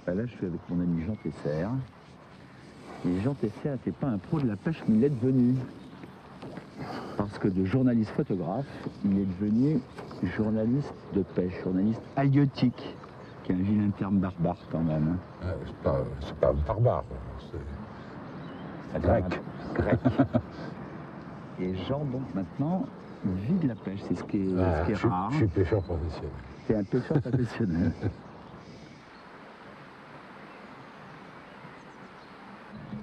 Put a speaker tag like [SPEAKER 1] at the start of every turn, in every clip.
[SPEAKER 1] Ben là, je suis avec mon ami Jean Tesser. Et Jean Tesser n'était pas un pro de la pêche, mais il est devenu. Parce que de journaliste photographe, il est devenu journaliste de pêche, journaliste halieutique, qui est un vilain terme barbare quand même.
[SPEAKER 2] C'est pas barbare, c'est grec.
[SPEAKER 1] Grec. Et Jean, donc maintenant, vit de la pêche, c'est ce qui est rare.
[SPEAKER 2] Je suis pêcheur professionnel.
[SPEAKER 1] C'est un pêcheur professionnel.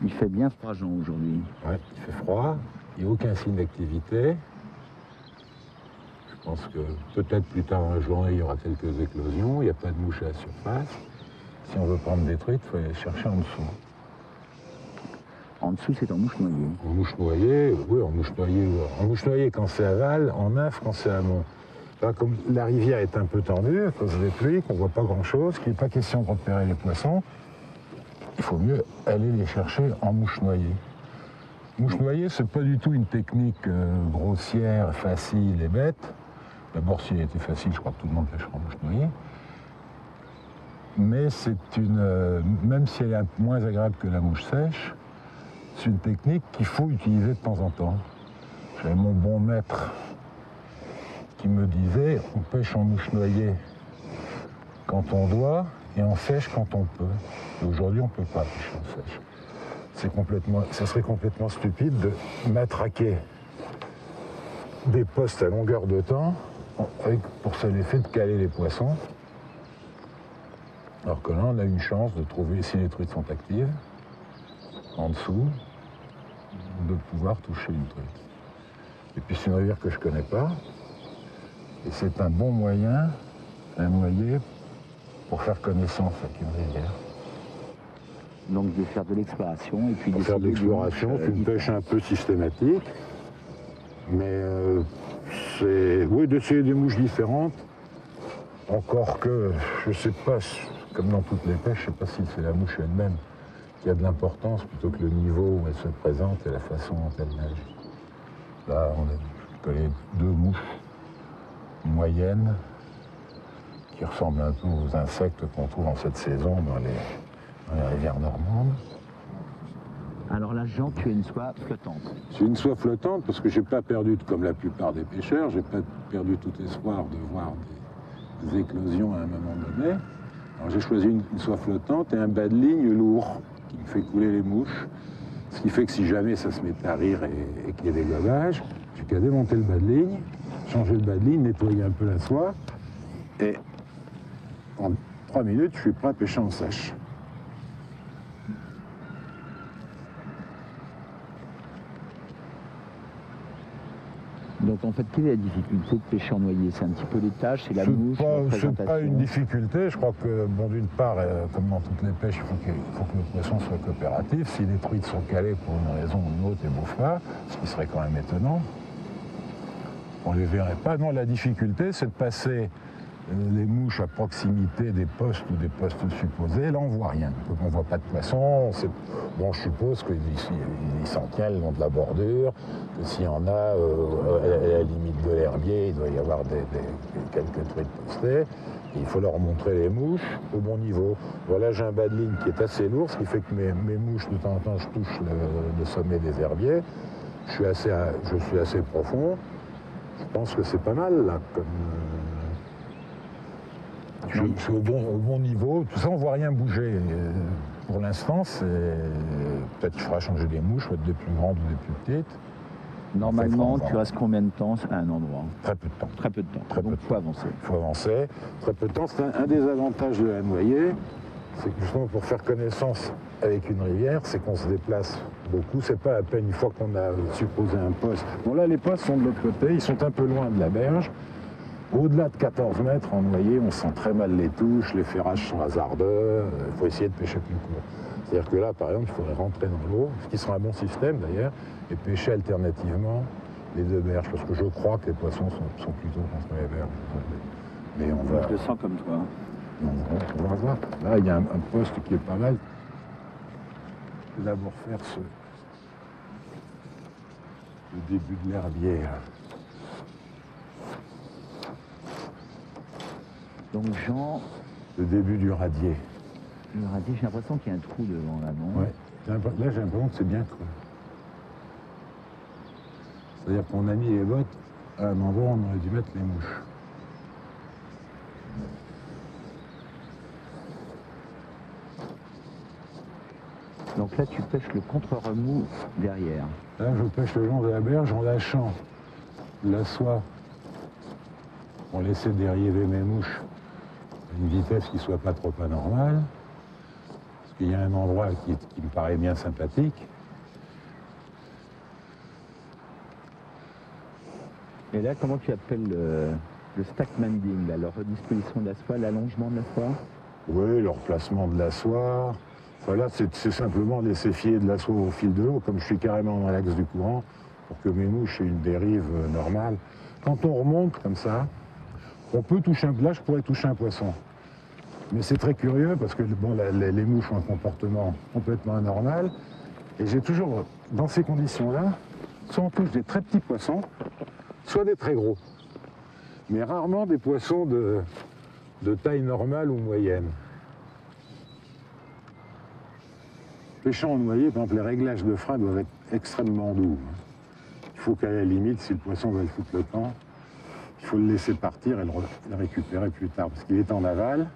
[SPEAKER 1] Il fait bien froid, Jean, aujourd'hui.
[SPEAKER 2] Ouais, il fait froid, il n'y a aucun signe d'activité. Je pense que peut-être plus tard dans la journée, il y aura quelques éclosions, il n'y a pas de mouches à la surface. Si on veut prendre des truites, il faut aller chercher en dessous.
[SPEAKER 1] En dessous, c'est en mouche noyée.
[SPEAKER 2] En mouche noyée, oui, en mouche noyée. En mouche noyée quand c'est aval, en nymphe quand c'est amont. Là, comme la rivière est un peu tendue à cause des pluies, qu'on ne voit pas grand-chose, qu'il n'est pas question de repérer les poissons, il faut mieux aller les chercher en mouche noyée. Mouche noyée, c'est pas du tout une technique grossière, facile et bête. D'abord, si elle était facile, je crois que tout le monde pêchera en mouche noyée. Mais c'est même si elle est moins agréable que la mouche sèche, c'est une technique qu'il faut utiliser de temps en temps. J'avais mon bon maître qui me disait, on pêche en mouche noyée quand on doit et en sèche quand on peut. Et aujourd'hui, on ne peut pas pêcher en sèche. Ça serait complètement stupide de matraquer des postes à longueur de temps pour seul effet de caler les poissons. Alors que là, on a une chance de trouver, si les truites sont actives, en dessous, de pouvoir toucher une truite. Et puis c'est une rivière que je ne connais pas, et c'est un bon moyen à noyer pour faire connaissance avec une rivière.
[SPEAKER 1] Donc de faire de l'exploration et puis
[SPEAKER 2] de faire de l'exploration, c'est une pêche un peu systématique, mais oui, d'essayer des mouches différentes. Encore que, je ne sais pas, comme dans toutes les pêches, je ne sais pas si c'est la mouche elle-même qui a de l'importance plutôt que le niveau où elle se présente et la façon dont elle nage. Là, on a collé 2 mouches moyennes qui ressemblent un peu aux insectes qu'on trouve en cette saison dans les rivières normandes.
[SPEAKER 1] Alors là, Jean, tu as une soie flottante.
[SPEAKER 2] C'est une soie flottante parce que j'ai pas perdu, comme la plupart des pêcheurs, j'ai pas perdu tout espoir de voir des éclosions à un moment donné. Alors j'ai choisi une soie flottante et un bas de ligne lourd qui me fait couler les mouches. Ce qui fait que si jamais ça se met à rire et qu'il y a des gobages, j'ai qu'à démonter le bas de ligne, changer le bas de ligne, nettoyer un peu la soie et en 3 minutes, je suis prêt à pêcher en sèche.
[SPEAKER 1] Donc en fait, quelle est la difficulté de pêcher en noyer? C'est un petit peu les tâches, c'est la mouche, la présentation.
[SPEAKER 2] C'est pas une difficulté. Je crois que, bon, d'une part, comme dans toutes les pêches, il faut que le poisson soit coopératif. Si les truites sont calées pour une raison ou une autre et bouffent pas, ce qui serait quand même étonnant, on ne les verrait pas. Non, la difficulté, c'est de passer les mouches à proximité des postes ou des postes supposés. Là, on ne voit rien. On ne voit pas de poisson. Bon, je suppose qu'ils s'en tiennent le long de la bordure, que s'il y en a à la limite de l'herbier, il doit y avoir quelques truites postées. Et il faut leur montrer les mouches au bon niveau. Voilà, j'ai un bas de ligne qui est assez lourd, ce qui fait que mes mouches, de temps en temps, je touche le sommet des herbiers. Je suis assez profond. Je pense que c'est pas mal, là, comme... Je suis au bon niveau. Tout ça, on ne voit rien bouger. Pour l'instant, peut-être qu'il faudra changer des mouches, peut-être des plus grandes ou des plus petites.
[SPEAKER 1] Normalement, tu restes combien de temps à un endroit?
[SPEAKER 2] Très peu de temps.
[SPEAKER 1] Très peu de temps. Donc, il faut avancer.
[SPEAKER 2] Il faut avancer. Très peu de temps. C'est un des avantages de la noyée. C'est que justement, pour faire connaissance avec une rivière, c'est qu'on se déplace beaucoup. C'est pas à peine une fois qu'on a supposé un poste. Bon, là, les postes sont de l'autre côté. Ils sont un peu loin de la berge. Au-delà de 14 mètres en noyer, on sent très mal les touches, les ferrages sont hasardeux, il faut essayer de pêcher plus court. C'est-à-dire que là, par exemple, il faudrait rentrer dans l'eau, ce qui sera un bon système d'ailleurs, et pêcher alternativement les 2 berges, parce que je crois que les poissons sont plutôt contre les berges. Mais on va...
[SPEAKER 1] Je le sens comme toi.
[SPEAKER 2] On va voir. Là, il y a un poste qui est pas mal. Je vais d'abord faire le début de l'herbier.
[SPEAKER 1] Donc Jean...
[SPEAKER 2] Le début du radier.
[SPEAKER 1] Le radis, j'ai l'impression qu'il y a un trou devant là, non?
[SPEAKER 2] Ouais. Là, j'ai l'impression que c'est bien creux. C'est-à-dire qu'on a mis les bottes à un endroit où on aurait dû mettre les mouches.
[SPEAKER 1] Donc là, tu pêches le contre-remous derrière.
[SPEAKER 2] Là, je pêche le long de la berge en lâchant la soie pour laisser dériver mes mouches à une vitesse qui ne soit pas trop anormale. Parce qu'il y a un endroit qui me paraît bien sympathique.
[SPEAKER 1] Et là, comment tu appelles le stack mending, là, la redisposition de la soie, l'allongement de la soie?
[SPEAKER 2] Oui, le replacement de la soie. Enfin, là, c'est simplement laisser filer de la soie au fil de l'eau, comme je suis carrément dans l'axe du courant, pour que mes mouches aient une dérive normale. Quand on remonte comme ça, on peut toucher là, je pourrais toucher un poisson. Mais c'est très curieux parce que bon, les mouches ont un comportement complètement anormal. Et j'ai toujours, dans ces conditions-là, soit on touche des très petits poissons, soit des très gros. Mais rarement des poissons de taille normale ou moyenne. Pêchant en noyer, par exemple, les réglages de frein doivent être extrêmement doux. Il faut qu'à la limite, si le poisson veut foutre le camp, il faut le laisser partir et le récupérer plus tard. Parce qu'il est en aval,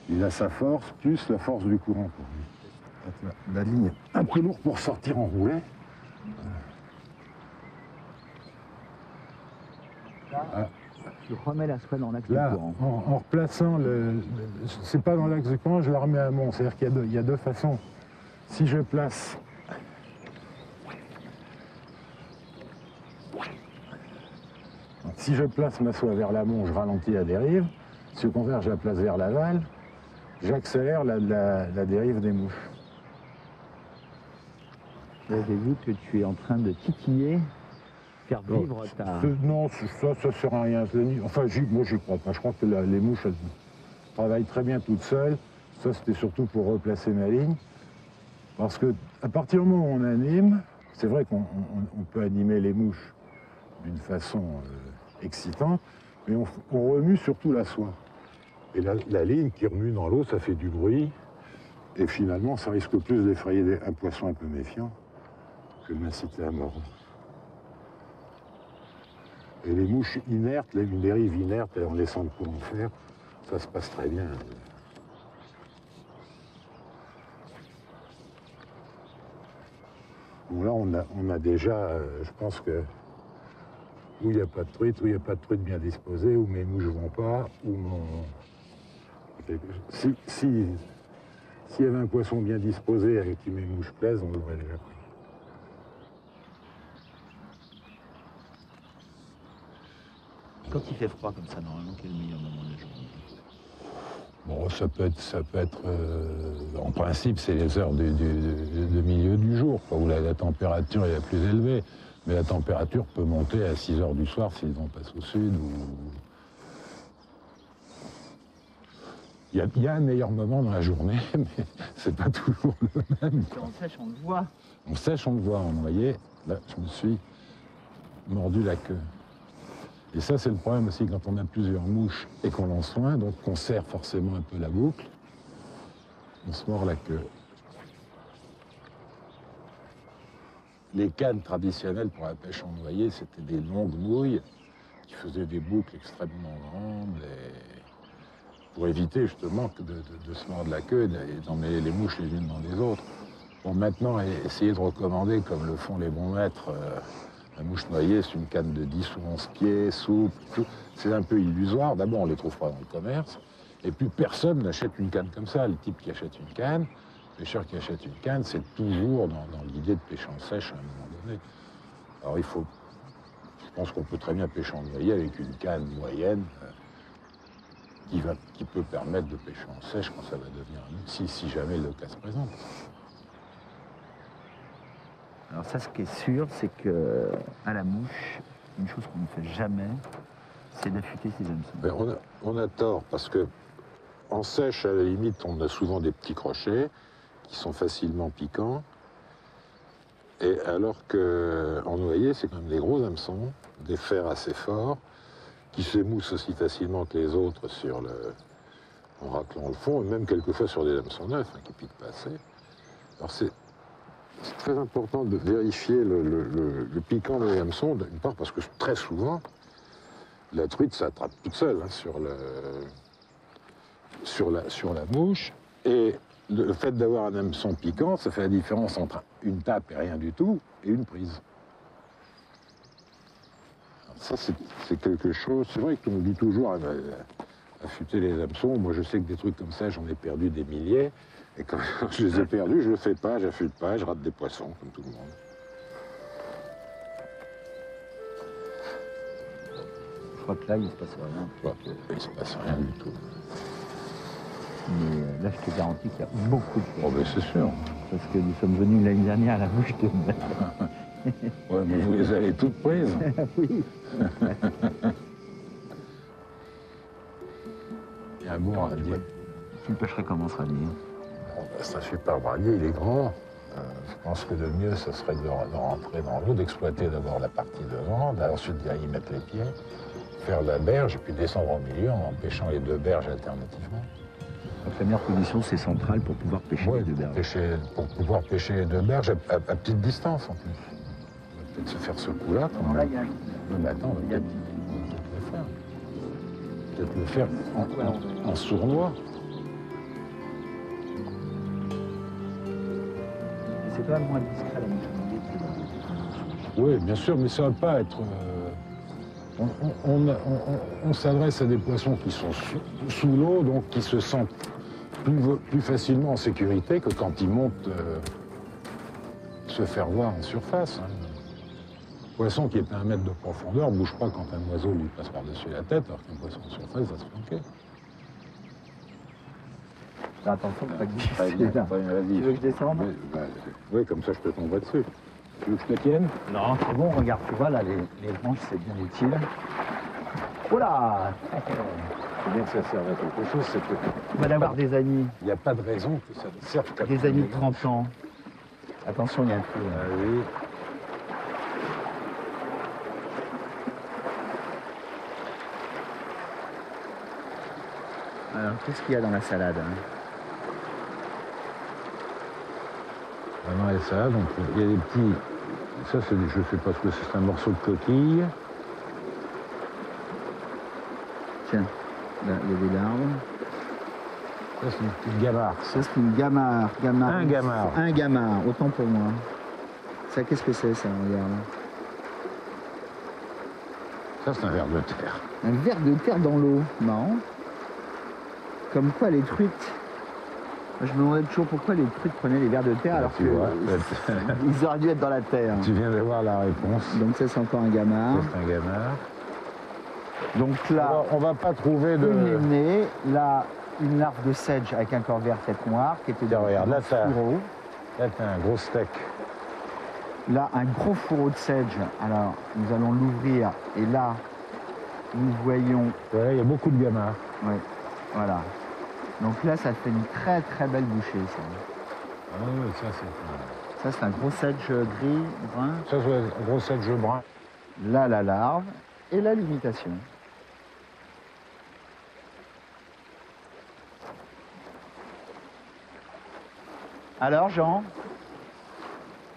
[SPEAKER 2] il a sa force, plus la force du courant pour lui. La ligne est un peu lourde pour sortir en roulet.
[SPEAKER 1] Là, tu remets la soie dans l'axe du
[SPEAKER 2] Là,
[SPEAKER 1] courant.
[SPEAKER 2] en replaçant c'est pas dans l'axe du courant, je la remets à mont. C'est-à-dire qu'il y a deux façons. Si je place ma soie vers l'amont, je ralentis la dérive. Si au contraire je la place vers l'aval, j'accélère la dérive des mouches.
[SPEAKER 1] Là, j'ai vu que tu es en train de titiller, faire vivre ta...
[SPEAKER 2] Non, ça sert à rien. Enfin, moi j'y crois pas. Je crois que les mouches elles travaillent très bien toutes seules. Ça c'était surtout pour replacer ma ligne. Parce que à partir du moment où on anime, c'est vrai qu'on peut animer les mouches d'une façon excitante, mais on remue surtout la soie. Et la ligne qui remue dans l'eau, ça fait du bruit, et finalement ça risque plus d'effrayer un poisson un peu méfiant que de l'inciter à mordre. Et les mouches inertes, une dérive inerte, en laissant le courant faire, ça se passe très bien. Bon, là, on a déjà, je pense que où il n'y a pas de truite, où il n'y a pas de truite bien disposée, où mes mouches ne vont pas, où mon... S'il y avait un poisson bien disposé avec qui mes mouches plaisent, on l'aurait déjà pris.
[SPEAKER 1] Quand il fait froid comme ça, normalement, quel est le meilleur moment de la journée?
[SPEAKER 2] Bon, ça peut être en principe, c'est les heures de milieu du jour, quoi, où la température est la plus élevée. Mais la température peut monter à 6 heures du soir s'ils vont passer au sud. Il y a un meilleur moment dans la journée, mais c'est pas toujours le même.
[SPEAKER 1] Si on sèche, on le voit.
[SPEAKER 2] On sèche, on le voit en noyer. Là, je me suis mordu la queue. Et ça, c'est le problème aussi quand on a plusieurs mouches et qu'on lance loin, donc qu'on serre forcément un peu la boucle, on se mord la queue. Les cannes traditionnelles pour la pêche en noyer, c'était des longues mouilles qui faisaient des boucles extrêmement grandes pour éviter justement de se mordre la queue et d'emmener les mouches les unes dans les autres. Bon, maintenant, essayer de recommander, comme le font les bons maîtres, la mouche noyée, c'est une canne de 10 ou 11 pieds, souple, tout. C'est un peu illusoire. D'abord, on ne les trouve pas dans le commerce. Et puis, personne n'achète une canne comme ça. Le type qui achète une canne, le pêcheur qui achète une canne, c'est toujours dans l'idée de pêcher en sèche à un moment donné. Alors, je pense qu'on peut très bien pêcher en noyer avec une canne moyenne qui peut permettre de pêcher en sèche quand ça va devenir un outil, si jamais le cas se présente.
[SPEAKER 1] Alors ça, ce qui est sûr, c'est que à la mouche, une chose qu'on ne fait jamais, c'est d'affûter ses hameçons.
[SPEAKER 2] Mais on a tort, parce que en sèche, à la limite, on a souvent des petits crochets qui sont facilement piquants. Et alors qu'en noyer, c'est quand même des gros hameçons, des fers assez forts, qui s'émoussent aussi facilement que les autres sur en raclant le fond, et même quelquefois sur des hameçons neufs, hein, qui piquent pas assez. Alors c'est très important de vérifier le piquant des hameçons, d'une part parce que très souvent, la truite s'attrape toute seule hein, sur la mouche, et le fait d'avoir un hameçon piquant, ça fait la différence entre une tape et rien du tout, et une prise. Alors ça, c'est quelque chose, c'est vrai qu'on dit toujours, affûter les hameçons. Moi, je sais que des trucs comme ça, j'en ai perdu des milliers. Et quand je les ai perdus, je ne le fais pas, j'affûte pas, je rate des poissons, comme tout le monde.
[SPEAKER 1] Je crois que là, il ne se passe rien.
[SPEAKER 2] Je crois qu'il ne se passe rien du tout.
[SPEAKER 1] Mais là, je te garantis qu'il y a beaucoup de poissons.
[SPEAKER 2] Oh, ben c'est sûr.
[SPEAKER 1] Parce que nous sommes venus l'année dernière à la bouche de mer.
[SPEAKER 2] Ouais, mais vous les avez toutes prises.
[SPEAKER 1] Oui.
[SPEAKER 2] Il y a un bon radier.
[SPEAKER 1] Tu le pêcherais comment, ce radier?
[SPEAKER 2] Bon, ben, c'est un super bradier, il est grand. Je pense que le mieux, ce serait de rentrer dans l'eau, d'exploiter d'abord la partie devant, ensuite d'y mettre les pieds, faire la berge, et puis descendre au milieu en pêchant les deux berges alternativement.
[SPEAKER 1] Donc la meilleure position, c'est centrale pour pouvoir pêcher les deux berges.
[SPEAKER 2] Pour pouvoir pêcher les deux berges à petite distance en plus. On va peut-être se faire ce coup-là.
[SPEAKER 1] Non, là, il y a...
[SPEAKER 2] Mais attends, on va peut-être le faire. Peut-être le faire en sournois.
[SPEAKER 1] C'est quand même moins discret, la mouche.
[SPEAKER 2] Oui, bien sûr, mais ça ne va pas être... On s'adresse à des poissons qui sont sous l'eau, donc qui se sentent plus facilement en sécurité que quand ils montent se faire voir en surface. Hein. Un poisson qui est à 1 mètre de profondeur ne bouge pas quand un oiseau lui passe par-dessus la tête, alors qu'un poisson en surface va se planquer.
[SPEAKER 1] Attention, pas que
[SPEAKER 2] Très bien,
[SPEAKER 1] Tu veux que je descende?
[SPEAKER 2] Oui, comme ça je te tomberai dessus. Tu veux que je te tienne?
[SPEAKER 1] Non, c'est bon, regarde, tu vois, là, les branches, c'est bien utile. Oula!
[SPEAKER 2] C'est bien que ça serve à quelque chose, c'est que...
[SPEAKER 1] On va d'avoir des amis.
[SPEAKER 2] Il n'y a pas de raison que ça ne serve qu'à...
[SPEAKER 1] Des amis de 30 ans. Attention, il y a un trou.
[SPEAKER 2] Ah oui.
[SPEAKER 1] Alors, qu'est-ce qu'il y a dans la salade hein?
[SPEAKER 2] Dans les salades, donc il y a des petits... Ça, je ne sais pas ce que c'est, un morceau de coquille.
[SPEAKER 1] Tiens, là, il y a des larves.
[SPEAKER 2] Ça, c'est une petite gamarre.
[SPEAKER 1] Ça, c'est une gamarre.
[SPEAKER 2] Un gamard.
[SPEAKER 1] Un gamard, autant pour moi. Ça, qu'est-ce que c'est, ça, regarde?
[SPEAKER 2] Ça, c'est un ver de terre.
[SPEAKER 1] Un ver de terre dans l'eau. Marrant. Comme quoi, les truites... Je me demandais toujours pourquoi les truites prenaient les vers de terre alors
[SPEAKER 2] tu vois,
[SPEAKER 1] ils auraient dû être dans la terre.
[SPEAKER 2] Tu viens d'avoir la réponse.
[SPEAKER 1] Donc ça, c'est encore un gamard.
[SPEAKER 2] Ça, c'est un gamard.
[SPEAKER 1] Donc là,
[SPEAKER 2] on va pas trouver de...
[SPEAKER 1] une aînée, là, une larve de sedge avec un corps vert tête noire qui était dans
[SPEAKER 2] regarde, là,
[SPEAKER 1] un fourreau.
[SPEAKER 2] Là, t'as un gros steak.
[SPEAKER 1] Là, un gros fourreau de sedge. Alors, nous allons l'ouvrir et là, nous voyons...
[SPEAKER 2] Ouais, il y a beaucoup de gamards.
[SPEAKER 1] Oui, voilà. Donc là, ça fait une très très belle bouchée, ça.
[SPEAKER 2] Ah oui, ça c'est...
[SPEAKER 1] Ça, c'est un gros sedge gris, brun.
[SPEAKER 2] Ça, c'est un gros sedge brun.
[SPEAKER 1] Là, la larve et là, l'imitation. Alors, Jean?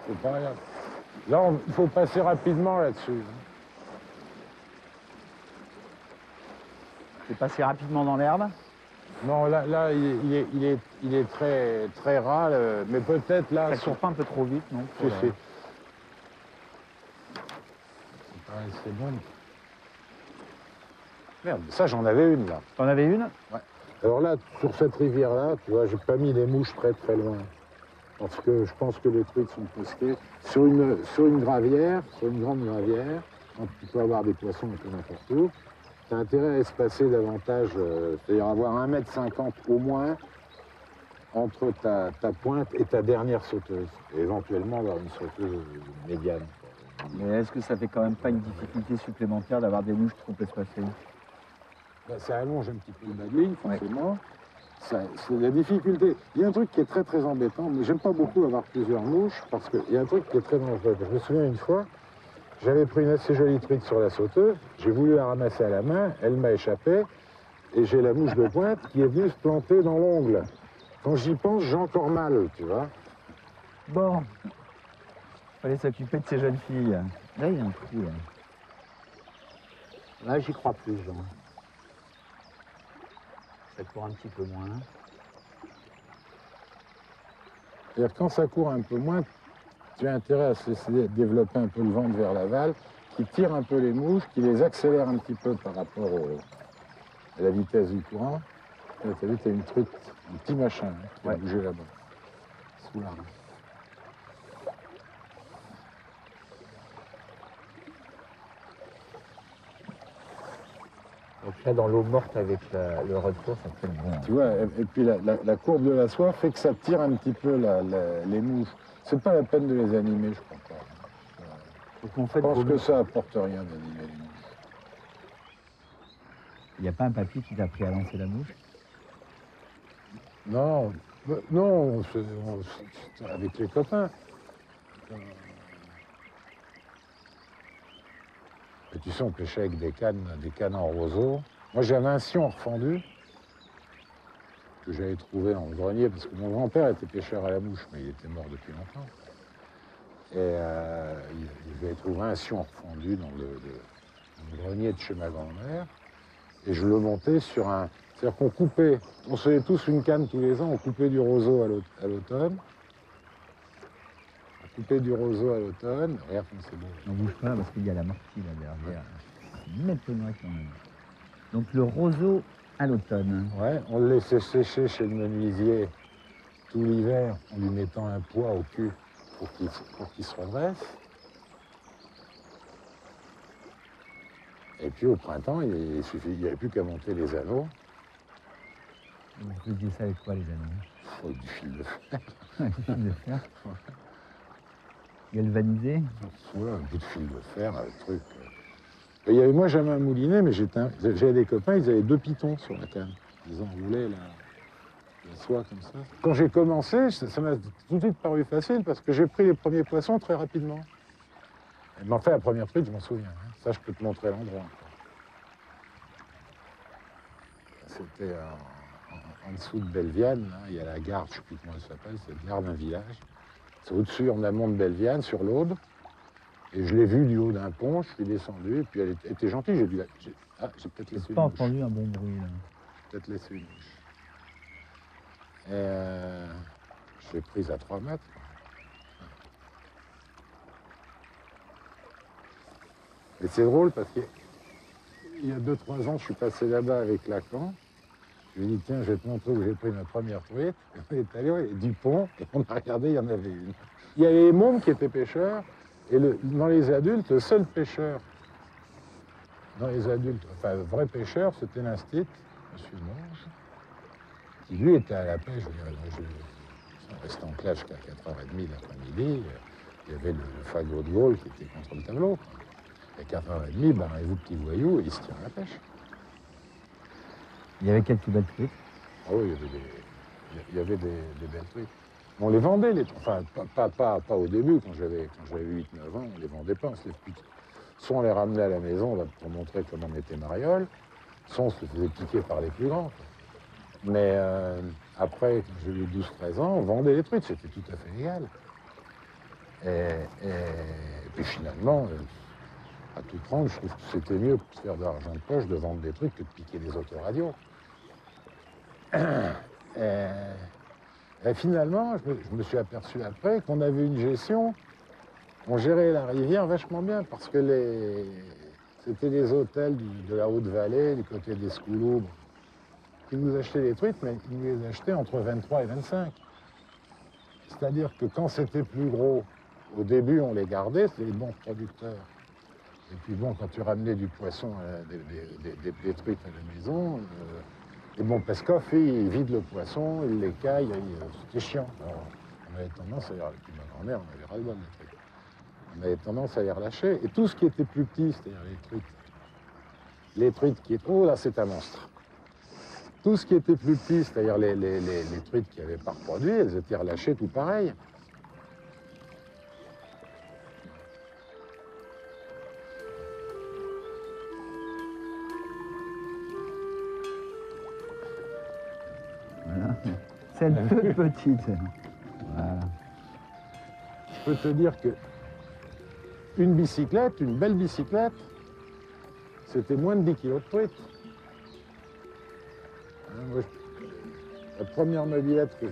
[SPEAKER 2] C'est pas rien. Là, il faut passer rapidement là-dessus.
[SPEAKER 1] C'est passé rapidement dans l'herbe?
[SPEAKER 2] Non, là il est très, très ras, mais peut-être là...
[SPEAKER 1] Ça court pas un peu trop vite, non?
[SPEAKER 2] C'est bon. Merde, ça j'en avais une là.
[SPEAKER 1] T'en avais une?
[SPEAKER 2] Ouais. Alors là, sur cette rivière-là, tu vois, j'ai pas mis les mouches très très loin. Parce que je pense que les truites sont postées sur une gravière, sur une grande gravière, donc tu peux avoir des poissons un peu n'importe où. Tu as intérêt à espacer davantage, c'est-à-dire avoir 1,50 m au moins entre ta pointe et ta dernière sauteuse. Et éventuellement avoir une sauteuse médiane.
[SPEAKER 1] Mais est-ce que ça fait quand même pas une difficulté supplémentaire d'avoir des mouches trop espacées?
[SPEAKER 2] Ben, ça allonge un petit peu le bas de ligne, forcément. C'est la difficulté. Il y a un truc qui est très très embêtant, mais j'aime pas beaucoup avoir plusieurs mouches, parce qu'il y a un truc qui est très dangereux. Je me souviens une fois, j'avais pris une assez jolie truite sur la sauteuse, j'ai voulu la ramasser à la main, elle m'a échappé, et j'ai la mouche de pointe qui est venue se planter dans l'ongle. Quand j'y pense, j'ai encore mal, tu vois.
[SPEAKER 1] Bon, fallait s'occuper de ces jeunes filles. Là, il y a un trou, là. Là, j'y crois plus, Jean. Ça court un petit peu moins.
[SPEAKER 2] C'est-à-dire quand ça court un peu moins, tu as intérêt à essayer de développer un peu le ventre vers l'aval, qui tire un peu les mouches, qui les accélère un petit peu par rapport à la vitesse du courant. Tu as vu, tu as une truc, un petit machin qui a bougé là-bas, sous l'arbre.
[SPEAKER 1] Donc là, dans l'eau morte avec le retour, ça fait le bon.
[SPEAKER 2] Tu vois, et puis la courbe de la soie fait que ça tire un petit peu les mouches. C'est pas la peine de les animer, je crois pas.
[SPEAKER 1] Donc, en fait,
[SPEAKER 2] Je pense que ça apporte rien d'animer les mouches.
[SPEAKER 1] il n'y a pas un papy qui t'a appris à lancer la mouche?
[SPEAKER 2] Non, non, c'est avec les copains. Et tu sais, on pêchait avec des cannes en roseau. Moi, j'avais un sion refendu que j'avais trouvé en grenier, parce que mon grand-père était pêcheur à la mouche, mais il était mort depuis longtemps. Et j'avais trouvé un sion refendu dans le grenier de chez ma grand-mère. Et je le montais sur un... C'est-à-dire qu'on coupait, on se faisait tous une canne tous les ans, on coupait du roseau à l'automne. On coupait du roseau à l'automne. Regarde comme c'est beau.
[SPEAKER 1] On bouge pas parce qu'il y a la mortie là derrière. C'est m'étonnerait quand même. Donc le roseau à l'automne.
[SPEAKER 2] Ouais, on le laissait sécher chez le menuisier tout l'hiver en lui mettant un poids au cul pour qu'il se redresse. Et puis au printemps, il n'y avait plus qu'à monter les anneaux.
[SPEAKER 1] Vous faisiez ça avec quoi les anneaux?
[SPEAKER 2] Avec du fil de fer.
[SPEAKER 1] Du fil de fer. Galvanisé?
[SPEAKER 2] Ouais, un bout de fil de fer, un truc. Et moi j'avais un moulinet, mais j'avais des copains, ils avaient 2 pitons sur la canne. Ils enroulaient la soie comme ça. Quand j'ai commencé, ça m'a tout de suite paru facile parce que j'ai pris les premiers poissons très rapidement. Mais enfin, la première truite, je m'en souviens. Hein. Ça, je peux te montrer l'endroit. C'était en dessous de Belleviane. Hein. Il y a la gare, je ne sais plus comment elle s'appelle, c'est la gare d'un village. C'est au-dessus, en amont de Belleviane, sur l'Aude. Et je l'ai vue du haut d'un pont, je suis descendu, et puis elle était gentille. J'ai peut-être laissé une
[SPEAKER 1] pas
[SPEAKER 2] mouche.
[SPEAKER 1] entendu un bon bruit là.
[SPEAKER 2] J'ai peut-être laissé une mouche. Et je l'ai prise à 3 mètres. Et c'est drôle parce qu'il y a 2-3 ans, je suis passé là-bas avec Lacan. Je lui ai dit, tiens, je vais te montrer où j'ai pris ma première truite. On est allé du pont, et on a regardé, il y en avait une. Il y avait les mômes qui étaient pêcheurs, et dans les adultes, le seul pêcheur, dans les adultes, enfin, le vrai pêcheur, c'était l'instit, M. Monge, qui lui était à la pêche. Je restais en classe jusqu'à 4h30 l'après-midi. Il y avait le fagot de Gaulle qui était contre le tableau. À 4h30, barrez-vous petits voyous, et ils se tirent à la pêche.
[SPEAKER 1] Il y avait quelques belles truites.
[SPEAKER 2] Ah oui, il y avait des belles truites. On les vendait, enfin, pas au début, quand j'avais 8-9 ans, on les vendait pas, on se les piquait. Soit on les ramenait à la maison pour montrer comment on était mariole, soit on se les faisait piquer par les plus grands. Mais après, quand j'ai eu 12-13 ans, on vendait les truites, c'était tout à fait légal. Et puis finalement, à tout prendre, je trouve que c'était mieux de faire de l'argent de poche, de vendre des trucs que de piquer des autoradios. Et finalement, je me suis aperçu après qu'on avait une gestion, on gérait la rivière vachement bien, parce que c'était les hôtels de la Haute-Vallée, du côté des Scouloubres, qui nous achetaient les truites, mais ils nous les achetaient entre 23 et 25. C'est-à-dire que quand c'était plus gros, au début, on les gardait, c'était les bons producteurs. Et puis bon, quand tu ramenais du poisson, des truites à la maison, les bons pescoff, ils vident le poisson, ils l'écaillent, c'était chiant. Alors, on avait tendance à les relâcher. Puis ma grand-mère, on avait ras-le-bol des trucs. On avait tendance à les relâcher. Et tout ce qui était plus petit, c'est-à-dire les truites qui étaient... Oh là, c'est un monstre. Tout ce qui était plus petit, c'est-à-dire les truites qui n'avaient pas reproduit, elles étaient relâchées tout pareil.
[SPEAKER 1] Celle toute petite. Voilà.
[SPEAKER 2] Je peux te dire que une bicyclette, une belle bicyclette, c'était moins de 10 kilos de truite. Hein, moi, la première mobilette que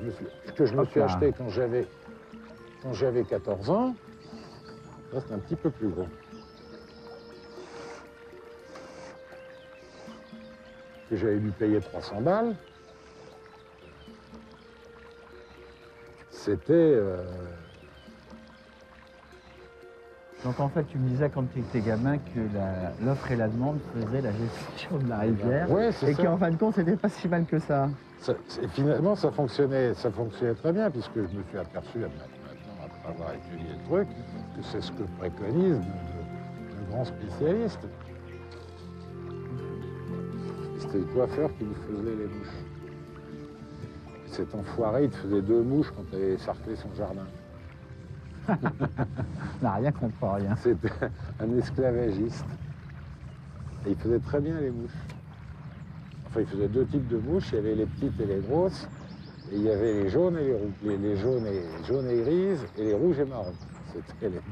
[SPEAKER 2] je me suis achetée quand j'avais 14 ans, là c'est un petit peu plus gros. Que j'avais dû payer 300 balles. C'était...
[SPEAKER 1] Donc en fait, tu me disais quand tu étais gamin que l'offre et la demande faisaient la gestion de la rivière.
[SPEAKER 2] Ouais, c'est
[SPEAKER 1] et
[SPEAKER 2] ça.
[SPEAKER 1] qu'en fin de compte, c'était pas si mal que ça.
[SPEAKER 2] Finalement, ça fonctionnait très bien, puisque je me suis aperçu maintenant, après avoir étudié le truc, que c'est ce que préconisent de grands spécialistes. C'était le coiffeur qui nous faisait les mouches. Cet enfoiré, il te faisait 2 mouches quand tu avais sarclé son jardin.
[SPEAKER 1] On n'a rien compris, rien.
[SPEAKER 2] C'était un esclavagiste. Et il faisait très bien les mouches. Enfin, il faisait 2 types de mouches. Il y avait les petites et les grosses. Et il y avait les jaunes et les rouges. Les jaunes et grises et les rouges et marrons. C'était les 2.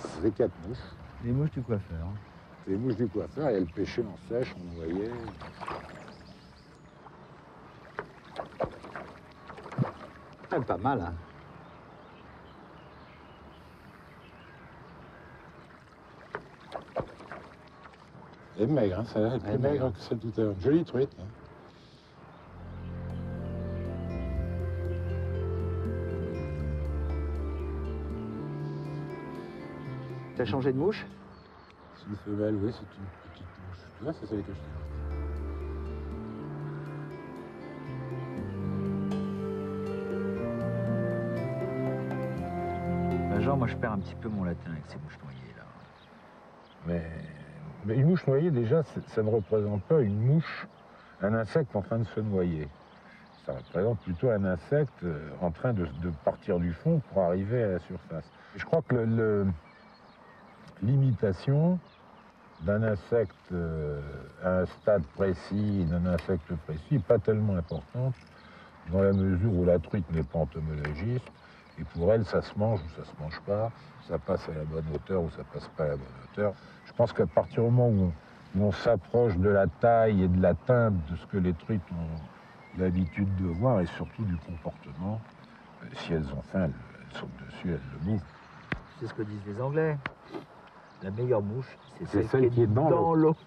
[SPEAKER 2] Il faisait 4 mouches.
[SPEAKER 1] Les mouches du coiffeur.
[SPEAKER 2] Les mouches du coiffeur. Et elles pêchaient en sèche, on noyait.
[SPEAKER 1] Ah, pas mal, hein.
[SPEAKER 2] Elle est maigre, hein, celle-là, elle est plus maigre que celle tout à l'heure. Jolie truite. Hein.
[SPEAKER 1] Tu as changé de mouche?
[SPEAKER 2] C'est une femelle, oui, c'est une petite mouche. Tu vois, c'est celle que je t'ai dit.
[SPEAKER 1] Genre, moi je perds un petit peu mon latin avec ces mouches noyées là.
[SPEAKER 2] Mais une mouche noyée, déjà, ça ne représente pas une mouche, un insecte en train de se noyer. Ça représente plutôt un insecte en train de partir du fond pour arriver à la surface. Je crois que l'imitation d'un insecte à un stade précis, d'un insecte précis, n'est pas tellement importante dans la mesure où la truite n'est pas entomologiste. Et pour elle, ça se mange ou ça se mange pas, ça passe à la bonne hauteur ou ça passe pas à la bonne hauteur. Je pense qu'à partir du moment où on s'approche de la taille et de la teinte de ce que les truites ont l'habitude de voir et surtout du comportement, si elles ont faim, elles sautent dessus, elles le bouffent.
[SPEAKER 1] C'est ce que disent les Anglais. La meilleure mouche,
[SPEAKER 2] c'est celle qui est dans l'eau.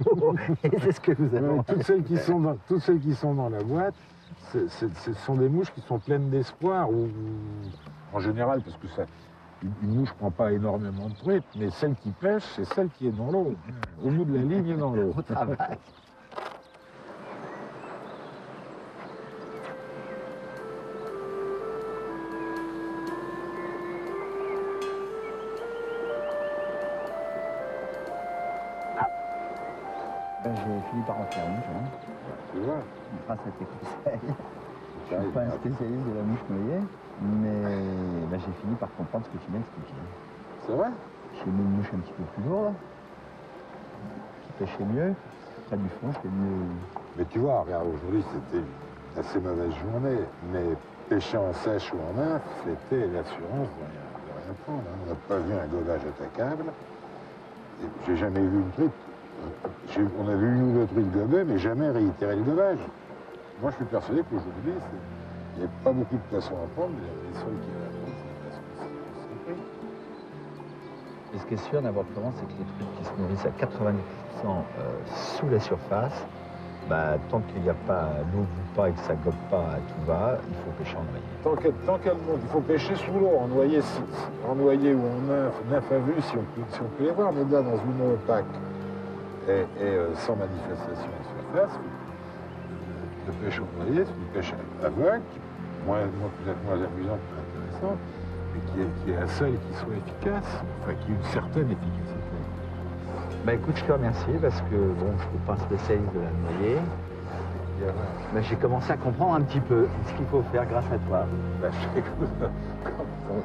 [SPEAKER 1] Et c'est ce que vous avez.
[SPEAKER 2] Toutes celles qui sont dans la boîte, ce sont des mouches qui sont pleines d'espoir. En général, parce que une mouche ne prend pas énormément de truites, mais celle qui pêche, c'est celle qui est dans l'eau. Au bout de la ligne, est dans l'eau.
[SPEAKER 1] Au travail. Ben, j'ai fini par en faire une, tu vois.
[SPEAKER 2] Tu vois,
[SPEAKER 1] Grâce à tes conseils. Je ne suis pas un spécialiste de la mouche noyée, mais ben, j'ai fini par comprendre ce que tu m'as expliqué.
[SPEAKER 2] c'est vrai.
[SPEAKER 1] J'ai mis une mouche un petit peu plus lourde, qui pêchait mieux. Près du fond, c'était mieux.
[SPEAKER 2] Mais tu vois, regarde, aujourd'hui, c'était une assez mauvaise journée, mais pêcher en sèche ou en nymphe, c'était l'assurance de rien prendre. Hein. On n'a pas vu un gobage attaquable. Et j'ai jamais vu une truite. On a vu une ou deux truites gobées, mais jamais réitéré le gobage. Moi, je suis persuadé qu'aujourd'hui, il n'y a pas beaucoup de poissons à prendre, mais les seuls qui avaient à prendre, c'est les poissons qui sont pris.
[SPEAKER 1] Et ce qui est sûr n'importe comment, c'est que les truites qui se nourrissent à 90% sous la surface, bah, tant qu'il n'y a pas l'eau bout pas et que ça gobe pas à tout va, il faut pêcher en noyer.
[SPEAKER 2] Tant qu'elle monte, il faut pêcher sous l'eau, en noyer ou en nymphe à vue, si on peut les voir, mais là, dans une eau opaque et sans manifestation en surface, la pêche au noyer, c'est une pêche aveugle, peut-être moins amusante, plus intéressante, mais qui est la seule qui soit efficace, enfin qui ait une certaine efficacité.
[SPEAKER 1] Bah écoute, je te remercie parce que bon, je ne suis pas un spécialiste de la noyer. Bah, j'ai commencé à comprendre un petit peu ce qu'il faut faire grâce à toi.
[SPEAKER 2] Bah,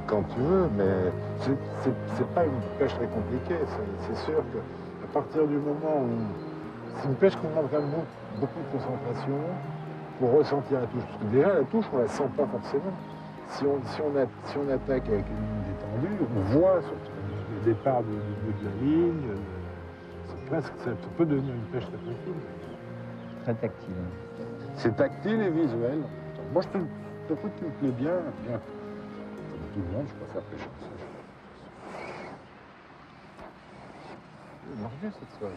[SPEAKER 2] quand tu veux, mais c'est pas une pêche très compliquée. C'est sûr qu'à partir du moment où c'est une pêche qu'on demande quand même beaucoup de concentration, pour ressentir la touche. Parce que déjà, la touche, on la sent pas forcément. Si on attaque avec une ligne détendue, on voit le départ de la ligne. C'est presque, ça peut devenir une pêche très tranquille.
[SPEAKER 1] Très tactile.
[SPEAKER 2] C'est tactile et visuel. Moi, c'est un truc qui me plaît bien. Comme tout le monde, je préfère pêcher comme ça. Il marche bien cette soirée.